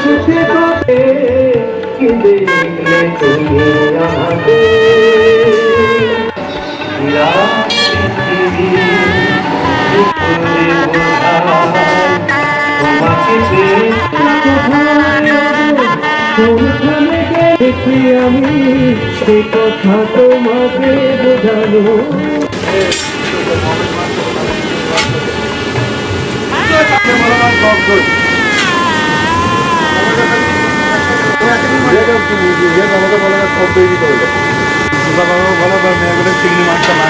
আসছে কবে কি দেখলে তুমি আমাকে দেখি আমি সে কথা তোমাকে বোঝানো চিংড়ি মাছটা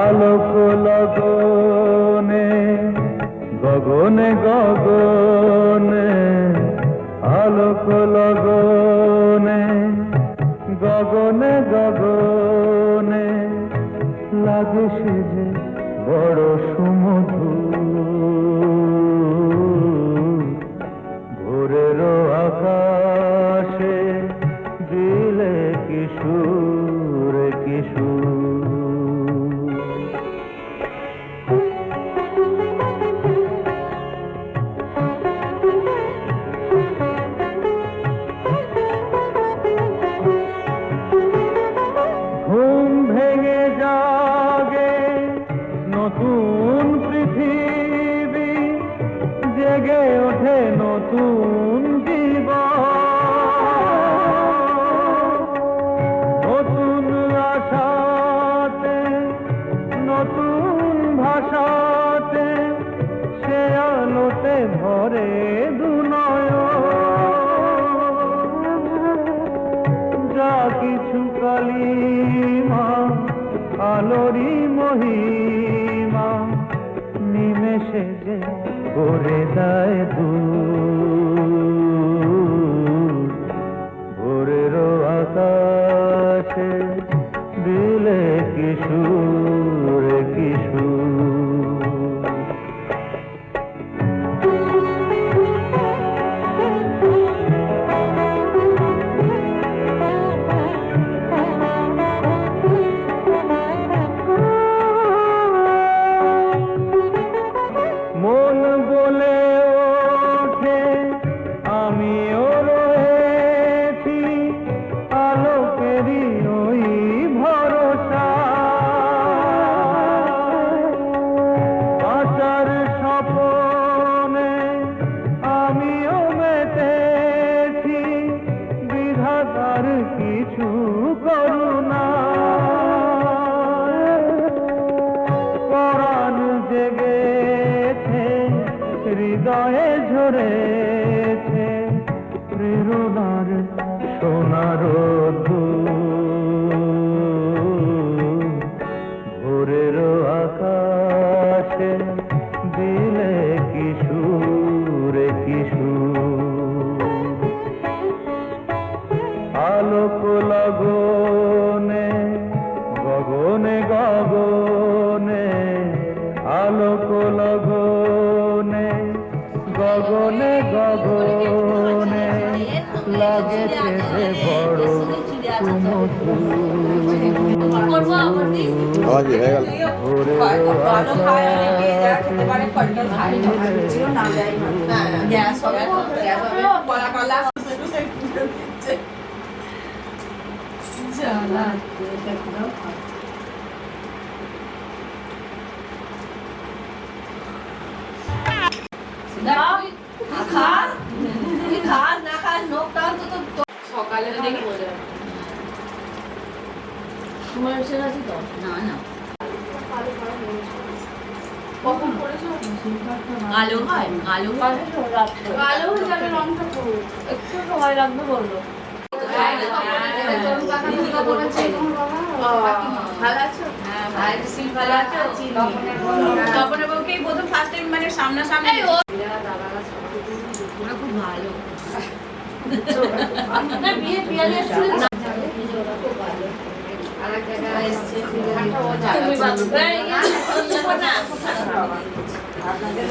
আলোক লগনে গগনে গগনে আলোক লগনে গগনে গগনে লাগে সে যে বড় সুমধুর ভোরের আকাশে দিলে কিশোর কিশোর নতুন পৃথিবী জেগে ওঠে নতুন জীবন নতুন আশাতে নতুন ভাষাতে সে আলোতে ভরে দুনয়ন যা কিছু কালিমা আলোরি মহিমা নিমেষে যে করে দেয় দূর ভোরের আকাশে দিলে কিশোর কিশোর মন বলে ওঠে আমিও রয়েছি আলোকেরই ওই ভরসা গগনে গগনে আলোক লগনে গগনে গগনে লাগেছে যে বড় সকালে তোমার এসে আছে তো না না কখন করেছো কালো হয় কালো কালো হয়ে যাবে রংটা পুরো একটু সময় লাগবে বললো ভালো আছো হ্যাঁ ভালো আছো তপনের বউকে প্রথম ফার্স্ট টাইম মানে সামনাসামনি ওরা খুব ভালো না বিয়ে বিয়ালে খুব ভালো আরেক জায়গায় এসেছে তুমি বাবু না আপনাদের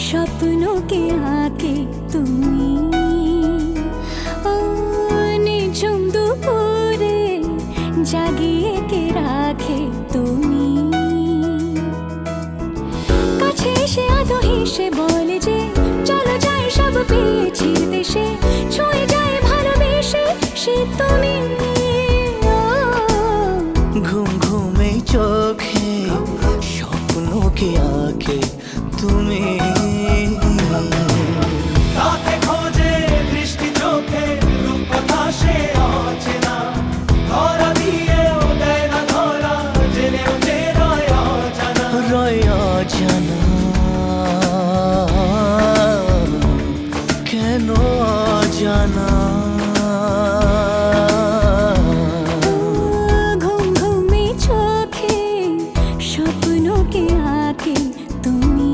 স্বপ্নকে আঁকে তুমি নিঝুম দুপুরে জাগিয়ে কে রাখে তুমি কাছে এসে আদো হেসে বলে যে চলো যাই সব পেয়েছি দেশে ছুঁয়ে যায় ভালোবেসে সে তুমি ঘুম ঘুমে চোখে স্বপ্নকে আঁকে তুমি রাতে খোঁজে দৃষ্টি চোখে রূপকথা সে অচেনা ধরা দিয়েও দেয় না ধরা জেনেও যে রয় অজানা কেন অজানা ঘুম ঘুমে চোখে স্বপ্নকে আঁকে তুমি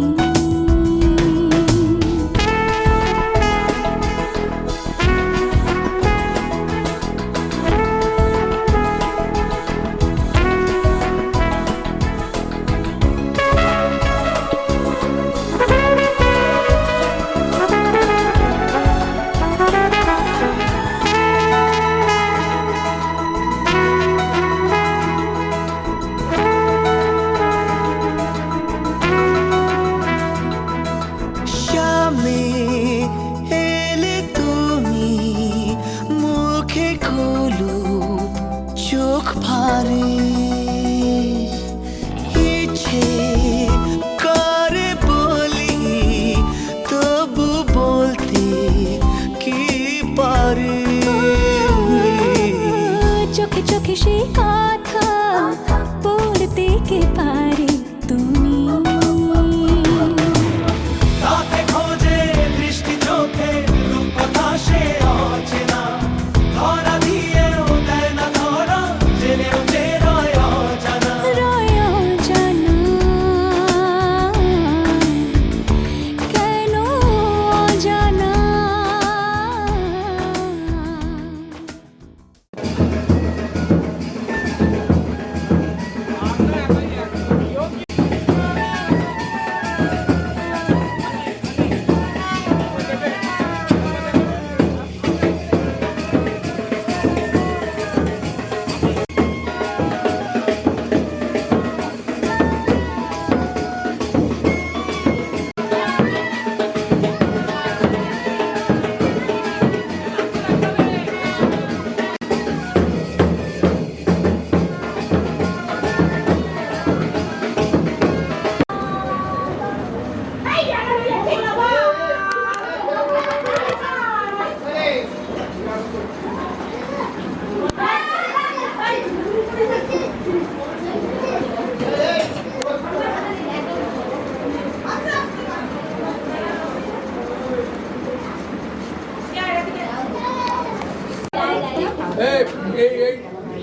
চোখ ভারে ইচ্ছে করে বলি তবু বলতে কি পারে চোখে চোখে সে কথা পড়তে কে পারে তুমি রাতে খোঁজে দৃষ্টি চোখে রূপকথা সে অচেনা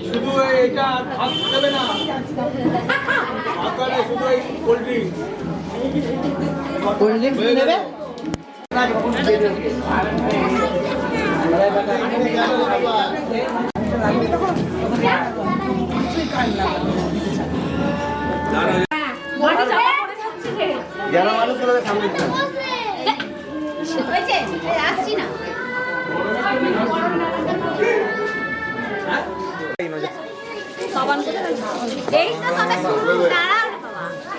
শুধু এইটা ভাত দেবে না, ভাত দেবে শুধু এই কোল্ড ড্রিঙ্ক দেবে। যারা মানুষ সামনে আসছি না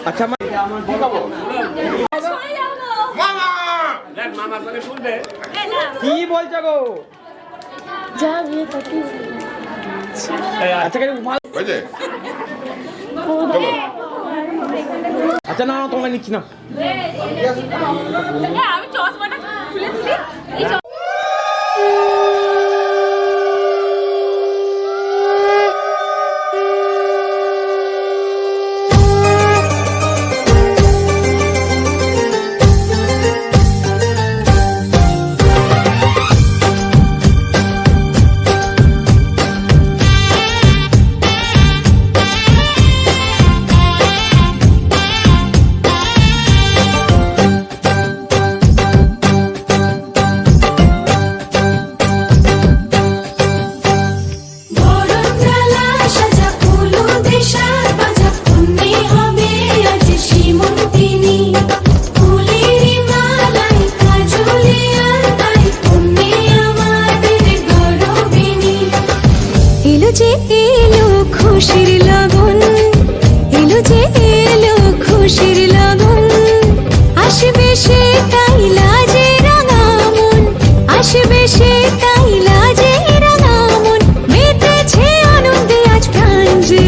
আচ্ছা কি বলছো গো? আচ্ছা আচ্ছা না তোমরা নিচ্ছি না। আমি চশমাটা খুলে দিলি খুশির লগন এলো যে এলো খুশির লগন আসবে সে তাই লাজে রাঙা মন আসবে সে তাই লাজে রাঙা মন মেতেছে আনন্দে আজ প্রাণ যে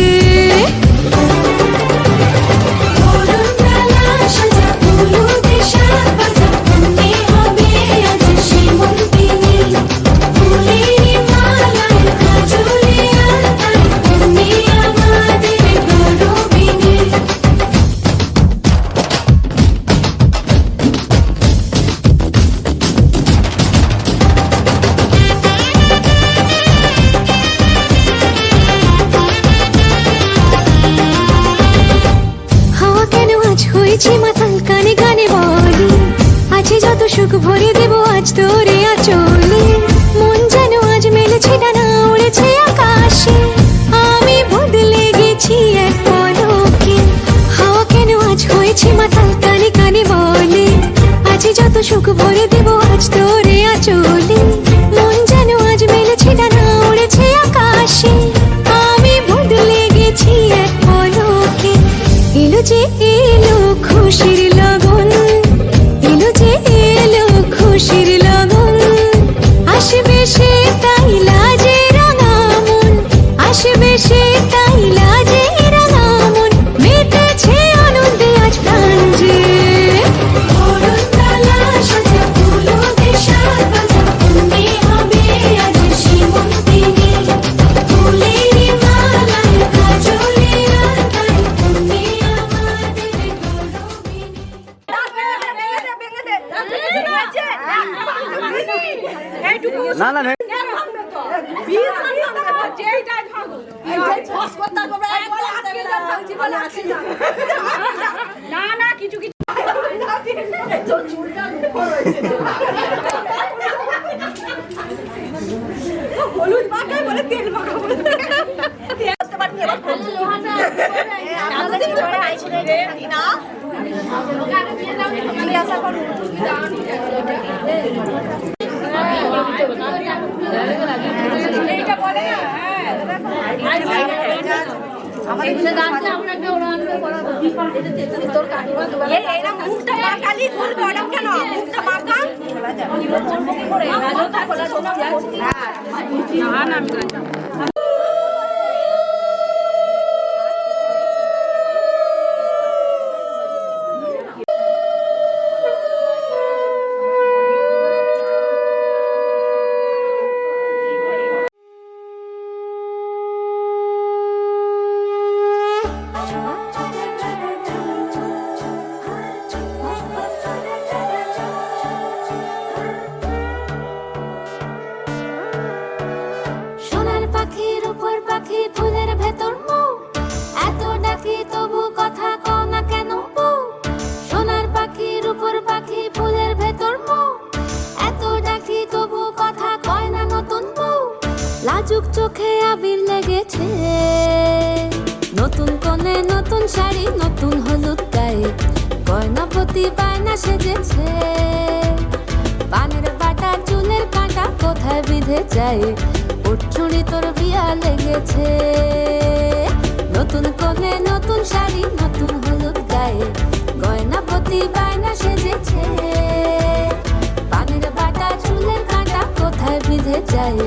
মাতাল কানে কানে বলি আছে যত সুখ ভরে দেব আজ তোরে আচলে মন যেন আজ মেলেছে ডানা উড়েছে আকাশে আমি বদলে গেছি এক পলকে হাওয়া কেন আজ হয়েছে মাতাল কানে কানে বলে আছে যত সুখ ভরে দেব আজ তোরে আচলে মন যেন আজ মেলেছে ডানা উড়েছে আকাশে আমি বদলে গেছি এক পলকে এলো যে এলো খুশির লগন এলো যে এলো খুশির লগন আসবে সে তাই লাজে রাঙা মন আসবে সে তাই লাজে রাঙা মন মেতেছে আনন্দে আজ প্রাণ যে না না না কিছু কিছু হলুদ মাখায় বলে তেল মাখা বলে সোনার লাজুক চোখে আবির লেগেছে, নতুন কোণে নতুন শাড়ি নতুন হলুদ গায়ে, গয়নাপতি বায়না সেজেছে। পানের বাটা চুলের কাঁটা কোথায় বিঁধে যায়, উঠছুড়ি তোর বিয়া লেগেছে। নতুন কোণে নতুন শাড়ি নতুন হলুদ গায়ে, গয়নাপতি বায়না সেজেছে। পানের বাটা চুলের কাঁটা কোথায় বিঁধে যায়,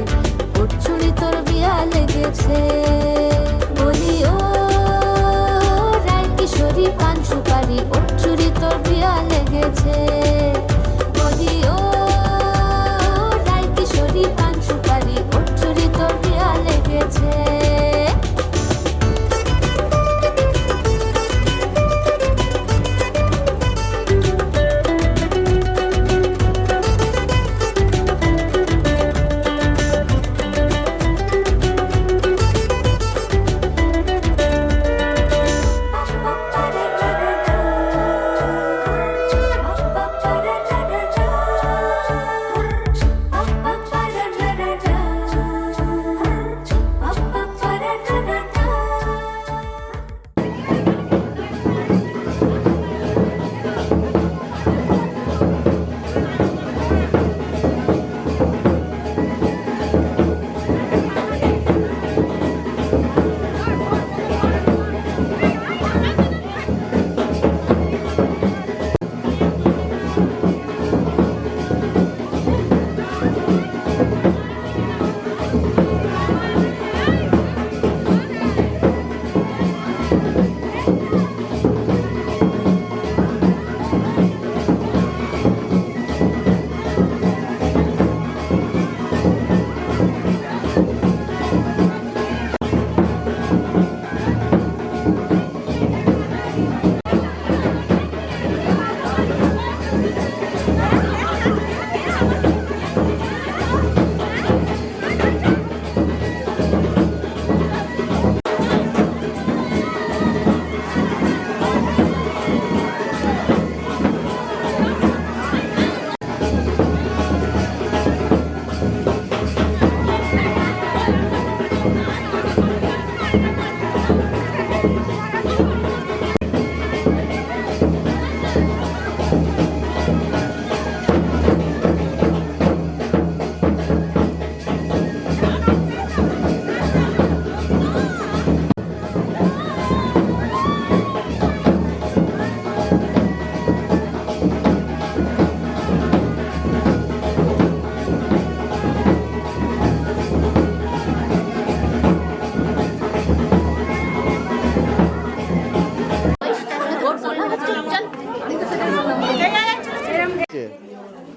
উঠছুড়ি তোর বিয়া লেগেছে। বলি ও রায় কিশোরী পান সুপারি, উঠছুড়ি তোর বিয়া লেগেছে। বলি ও রায় কিশোরী পান সুপারি, উঠছুড়ি তোর বিয়া লেগেছে।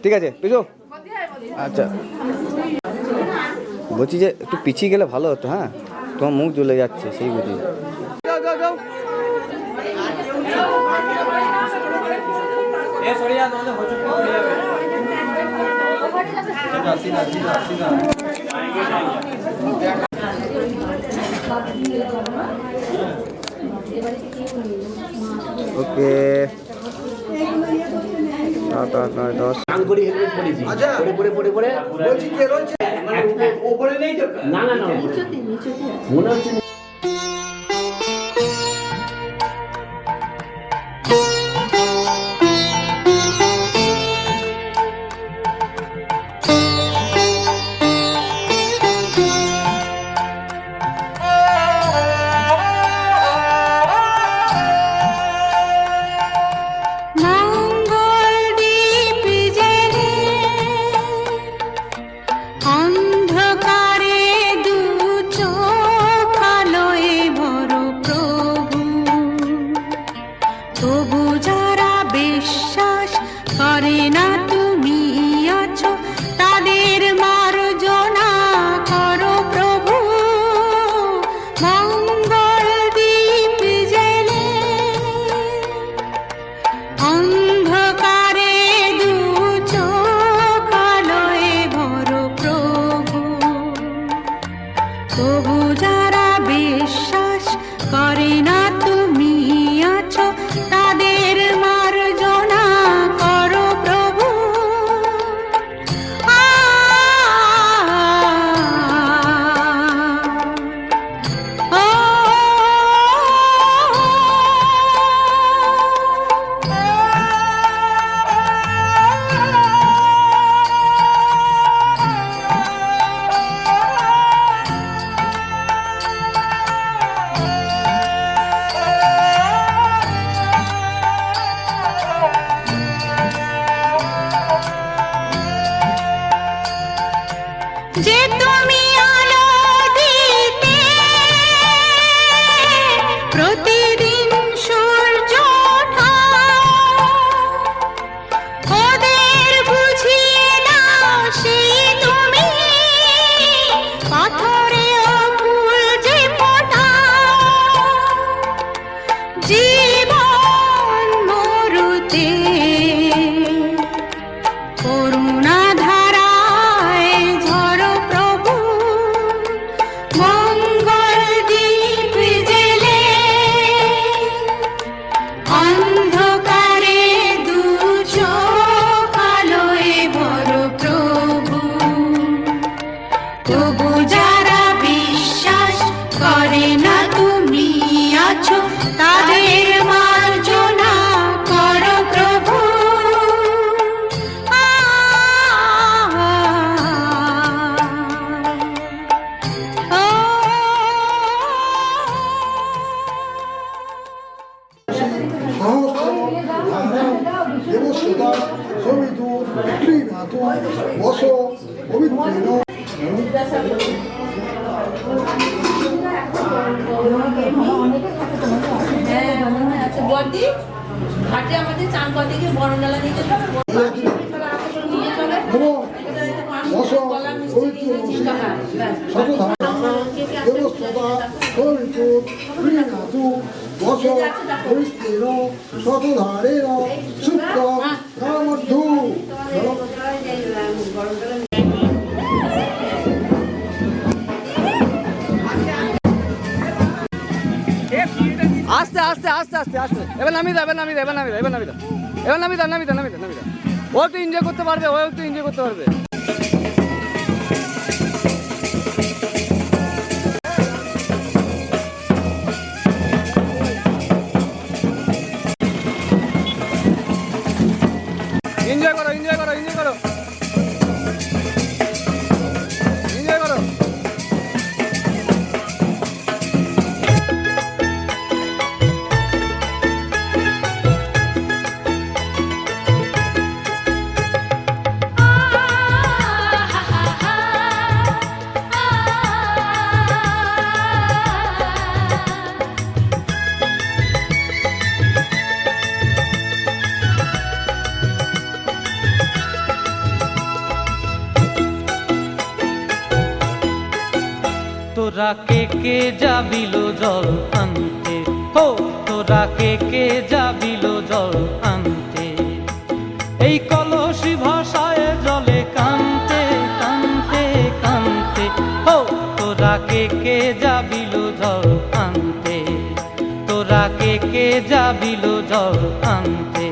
ঠিক আছে পিছু। আচ্ছা বলছি যে একটু পিছিয়ে গেলে ভালো হতো। হ্যাঁ তোমার মুখ জ্বলে যাচ্ছে সেই বুঝি। ওকে 7, 8, 9, 10 আঙ্গুরি হেলমেট পরেছি। আচ্ছা পরে বলছি কে রয়েছে ওপরে নেই তো? না নিচেতে মনে হচ্ছে। অন্ধকারে দু চোখ আলোয় ভরো প্রভু, তবু যারা বিশ্বাস করে না তুমি আছো, তাদের মার্জনা করো প্রভু। মঙ্গল দীপ জেলে অন্ধকারে দু চোখ আলোয় ভরো প্রভু, তবু যারা বিশ্বাস করে না তুমি আছো, তাদের মার্জনা করো প্রভু। বৌদি ঘাটে আমাদের চান করতে গিয়ে বড় ডালা নিয়ে যেতে হবে নিয়ে চলে আস্তে আস্তে আস্তে আস্তে আস্তে এবার নামিয়ে দাও, এবার নামিয়ে দাও, এবার নামিয়ে দাও, এবার নামিয়ে দাও, এবার নামিয়ে দাও, নামিয়ে দাও, নামিয়ে দাও, নামিয়ে দাও। ও একটু এনজয় করতে পারবে, ও একটু এনজয় করতে পারবে। এনজয় করো, এনজয় করো, এনজয় করো, এনজয় করো। তোরা কে যাবিল জল আনতে, হো তোরা কে যাবিল জল আনতে, এই কলসি ভাষায় জলে কানতে কানতে কানতে, হো তোরা কে যাবিল জল আনতে, তোরা কে যাবিল জল আনতে।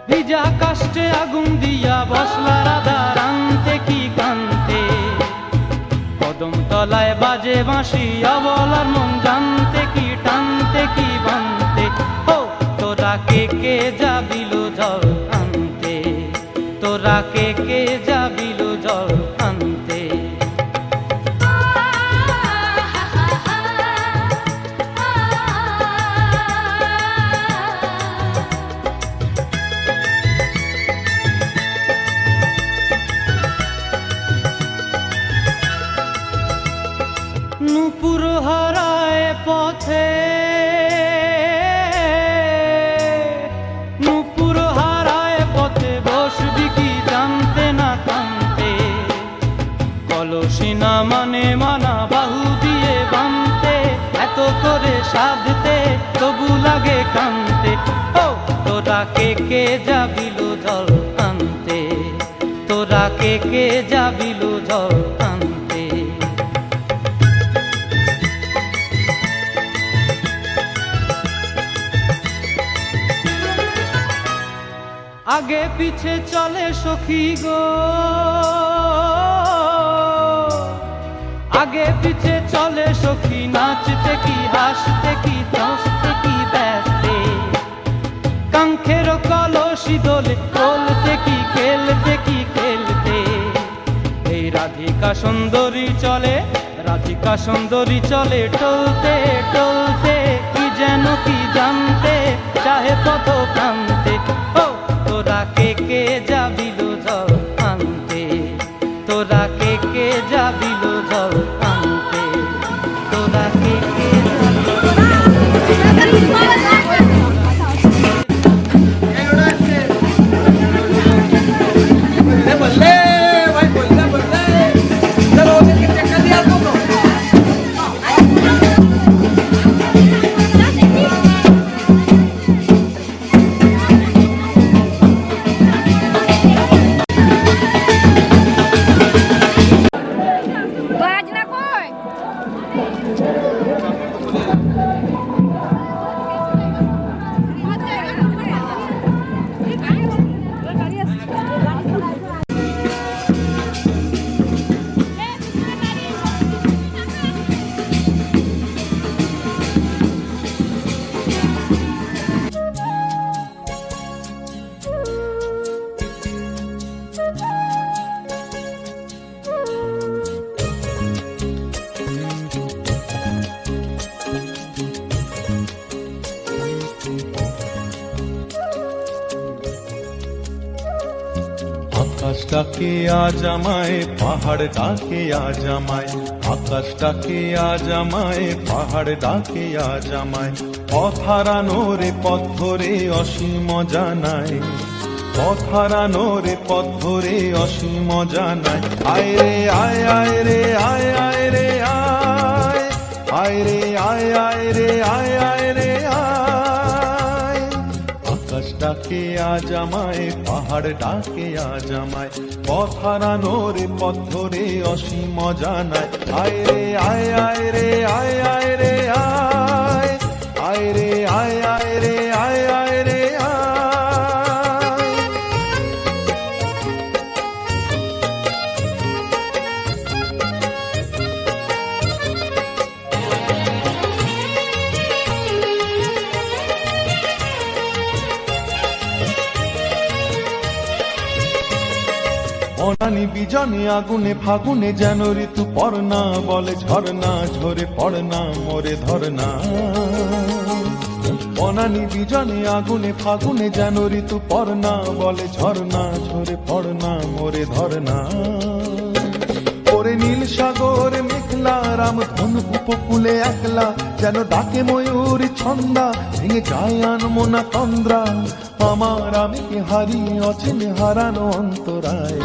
ভিজা কাষ্টে আগুন দিয়া বসলা রাধা রানতে কি কানতে, কদম তলায় বাজে বাঁশি অবলার মন জানতে কি টানতে কি বানতে, ও তোরা কে যাবিল জল আনতে, তোরা কে যাবিল জল আনতে। নূপুর হারায় পথে, নূপুর হারায় পথে বসবি কি জানতে না কানতে, কলসি না মানে মানা বাহু দিয়ে বানতে, এত করে সাধতে তবু লাগে কানতে, ও তোরা কে যাবিল জল আনতে, তোরা কে যাবিল জল আনতে। আগে পিছে চলে সখী গো, আগে পিছে চলে সখী, নাচতে কি হাসতে কি হাসতে কি ব্যস্তে, কাঙ্ক্ষের কলসি দোলে তোলতে কি খেলতে কি খেলতে, এই রাধিকা সুন্দরী চলে, রাধিকা সুন্দরী চলে টলতে টলতে, কি যেন কি জানতে চাহে কত প্রান্তে, ও তোরা কে যাবিল জল আনতে, তোরা কে যাবিল জল আনতে, তোরা কে আকাশটাকে আজ আমায় পাহাড় ডাকে আজ আমায়, আকাশটাকে আজ আমায় পাহাড় ডাকে আজ আমায়, পথ হারানো রে পথ ধরে অসীম জানায়, পথ হারানো রে পথ ধরে অসীম জানায়। আয় রে আয় আয় রে আয় আয় রে আয়, আয় রে আয় আয় রে আয় আয় রে আয়। আকাশটাকে আজ আমায় পাহাড় ডাকে আজ আমায়, পথ হারানো রে পথ ধরে অসীম জানায়। আয় রে আয় আয় রে আয় আয় রে আয়, আয় রে আয় আয় রে আয় আয় রে আয়। অনানি বিজনে আগুনে ফাগুনে যেন ঋতু পড়না, বলে ঝরনা ঝরে পড়না মোরে ধরনা। অনানি বিজনে আগুনে ফাগুনে যেন ঋতু পড়না, বলে ঝরনা ঝরে পড়না মোরে ধরনা। ওরে নীল সাগর মেঘলা রাম ধনু উপকূলে একলা, যেন ডাকে ময়ূর ছন্দা ভেঙে যায় আনমনা তন্দ্রা। আমার আমিকে হারিয়ে অচেনে হারানো অন্তরায়,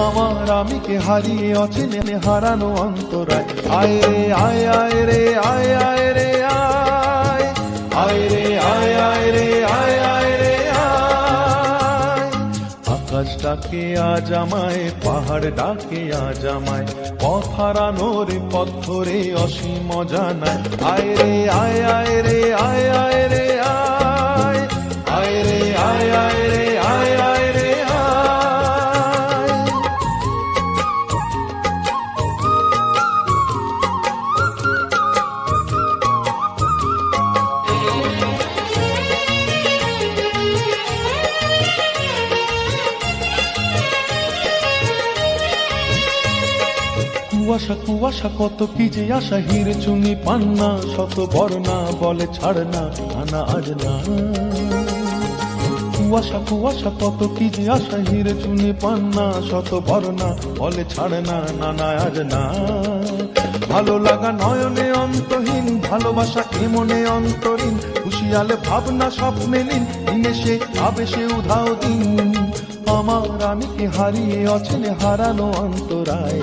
আমার আমিকে হারিয়ে অচেনে হারানো অন্তরায়। আয় রে আয় আয় রে আয় আয় রে আয়, আয় রে আয় আয় রে আয় আয় রে আয়। আকাশটাকে আজ আমায় পাহাড় ডাকে আজ আমায়, পথ হারানো রে পথ ধরে অসীম জানায়। আয় রে আয় আয় রে আয় আয় রে আয়, আয় রে আয় আয় রে আয় আয় রে আয়। কুয়াশা কুয়াশা কত কি যে আশা, হিরে চুনি পান্না শত বর্ণা, বলে ছাড় না আনা আজ না। কুয়াশা কুয়াশা কত কি যে আশা, হিরে চুনি পান্না শত বর্ণা, বলে ছাড় না নানা আজ না। ভালো লাগা নয়নে অন্তহীন, ভালোবাসা এমনে অন্তরীণ, খুশিয়ালে ভাবনা স্বপ্নে লীন, নিমেষে আবেশে উধাও দিন। আমার আমিকে হারিয়ে অচেনে হারানো অন্তরায়,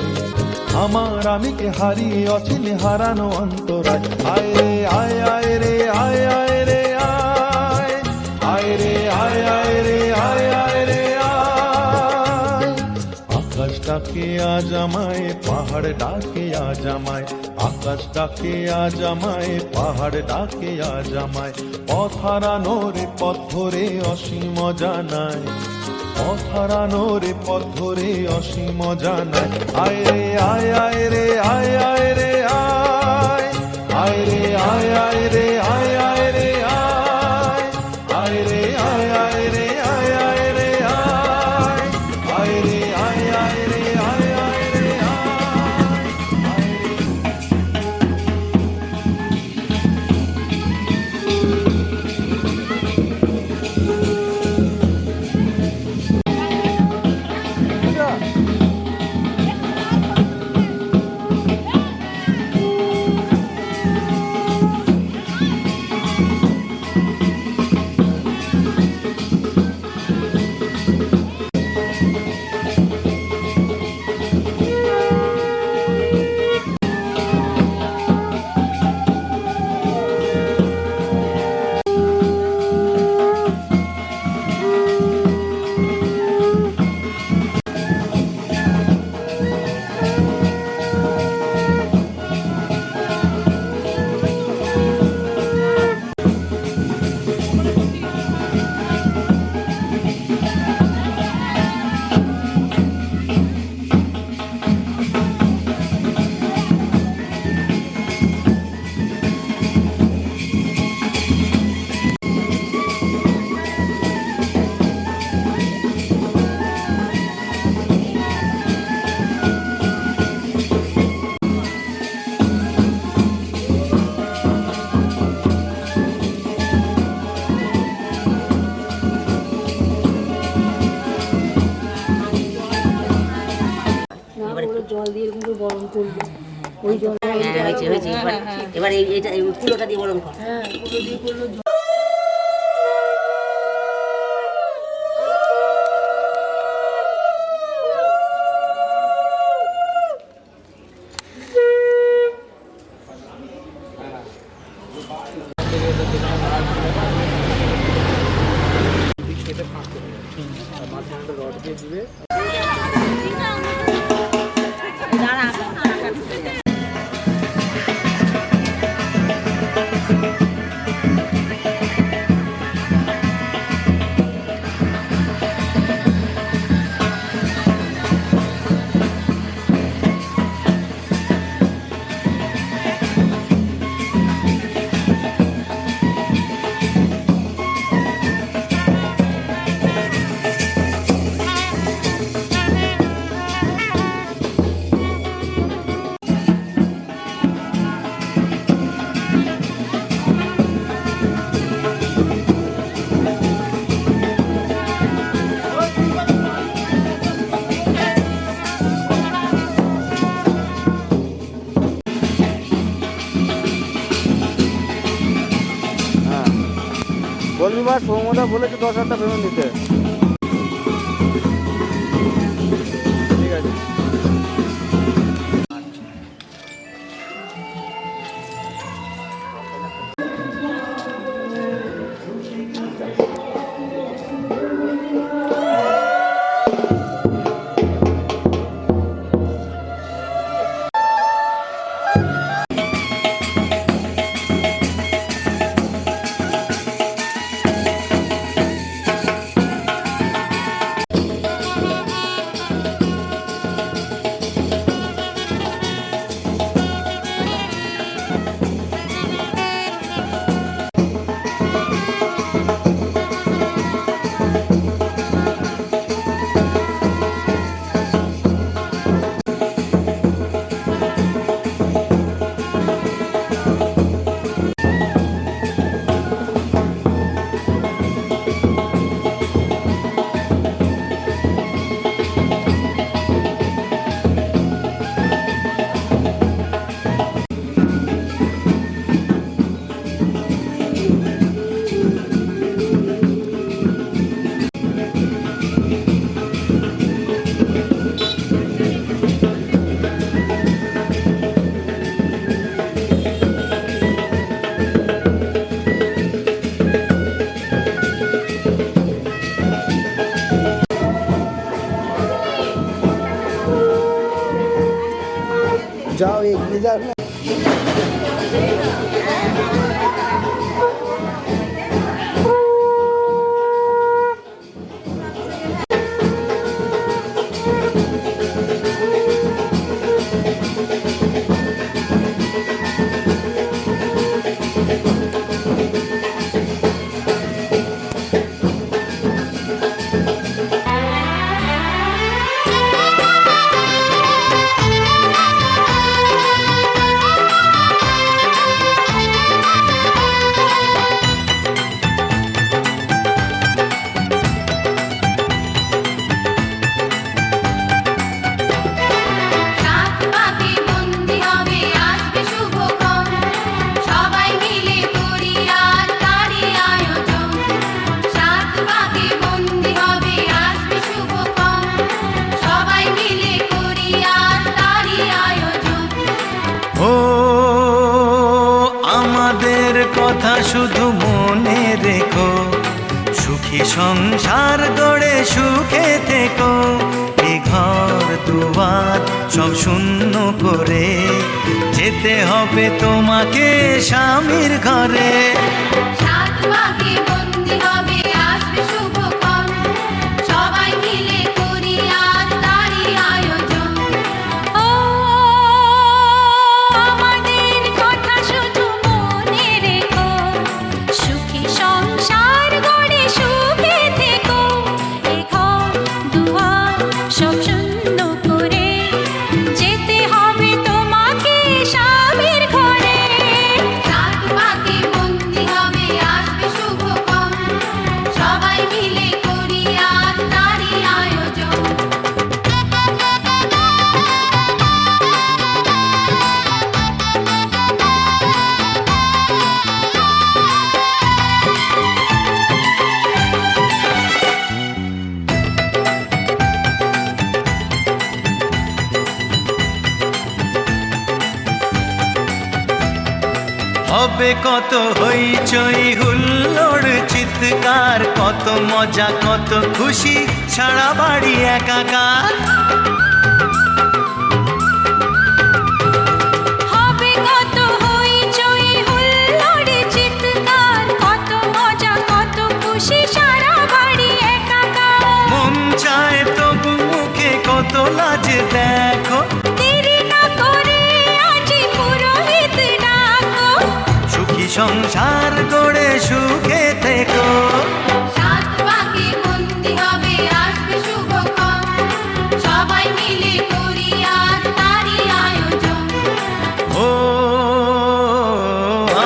আমার আমিকে হারিয়ে অচেনে হারানো অন্তরায়। আয় রে আয় আয় রে আয় আয় রে আয়, আয় রে আয় আয় রে আয় আয় রে আয়। আকাশটাকে আজ আমায় পাহাড় ডাকে আজ আমায়, আকাশটাকে আজ আমায় পাহাড় ডাকে আজ আমায়, পথ হারানো রে পথ ধরে অসীম জানায়, পথ হারানো রে পথ ধরে অসীম জানায়। আয় রে আয় আয় রে আয় আয় রে আয়, আয় রে আয় আয় রে আয় আয় রে আয়, আয় রে আয় আয় রে আয় আয় রে আয়, আয় রে আয় আয় রে আয় আয় রে জল দিয়ে এরকম করে বরণ করবো, ওই জল হয়েছে হয়েছে এবার এইটা কুলোটা দিয়ে বরণ কর। হ্যাঁ পুরো দিয়ে করলো। বলবি বা সৌমদা বলেছে 10,000 টাকা পেমেন্ট দিতে। ঠিক আছে। जाओ एगिए जाओ ना। কথা শুধু মনে রেখো, সুখী সংসার গড়ে সুখে থেকো। এ ঘর দুয়ার সব শূন্য করে যেতে হবে তোমাকে স্বামীর ঘরে। হবে কত হইচই হুল্লোড় চিৎকার, কত মজা কত খুশি, সারা বাড়ি একাকার। হবে কত হইচই হুল্লোড় চিৎকার, কত মজা কত খুশি, সারা বাড়ি একাকার। মন চায় তবু মুখে কত লাজ দেখো, দেরি না করে আজই পুরোহিত ডাকো। সুখী সংসার গড়ে সুখে থেকো। সাত পাকে বন্দি হবে আসবে শুভক্ষণ, সবাই মিলে করি আজ তারই আয়োজন। ও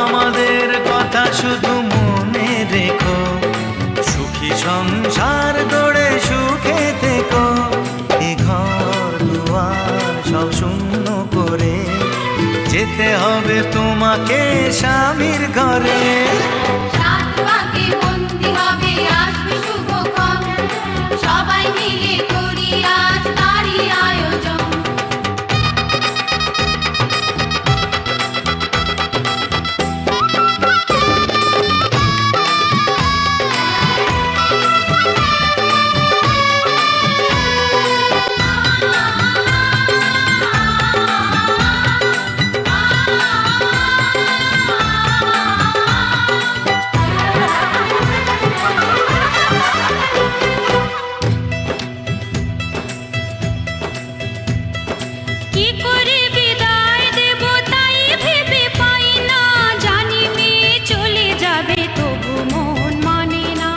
আমাদের কথা শুধু মনে রেখো, সুখী সংসার গড়ে সুখে থেকো। এ ঘর দুয়ার সব শূন্য করে যেতে হবে তোমাকে স্বামীর ঘরে। সাত পাকে বন্দি হবে আসবে শুভক্ষণ, সবাই মিলে করি আজ তারই আয়োজন। কি করে বিদায় দেব তাই ভেবে পাই না, জানি মেয়ে চলে যাবে তবু মন মানে না।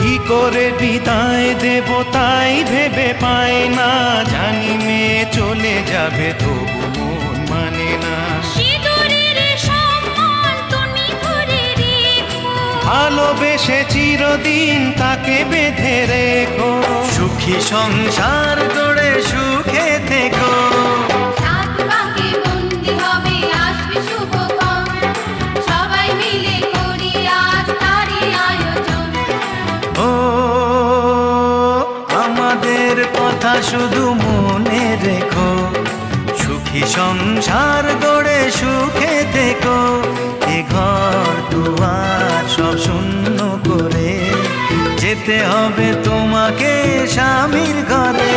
কি করে বিদায় দেব তাই ভেবে পাই না, জানি মেয়ে চলে যাবে তবু মন মানে না। সিঁদুরের সম্মান তুমি ধরে রেখো, ভালোবেসে চিরদিন তাকে বেঁধে রেখো, সুখী সংসার গড়ে সুখে থেকো। সাত পাকে বন্দি হবে আসবে শুভক্ষণ, সবাই মিলে করি আজ তারই আয়োজন। ও আমাদের কথা শুধু মনে রেখো, সুখী সংসার গড়ে সুখে থেকো। এ ঘর দুয়ার সব শূন্য করে যেতে হবে তোমাকে স্বামীর ঘরে।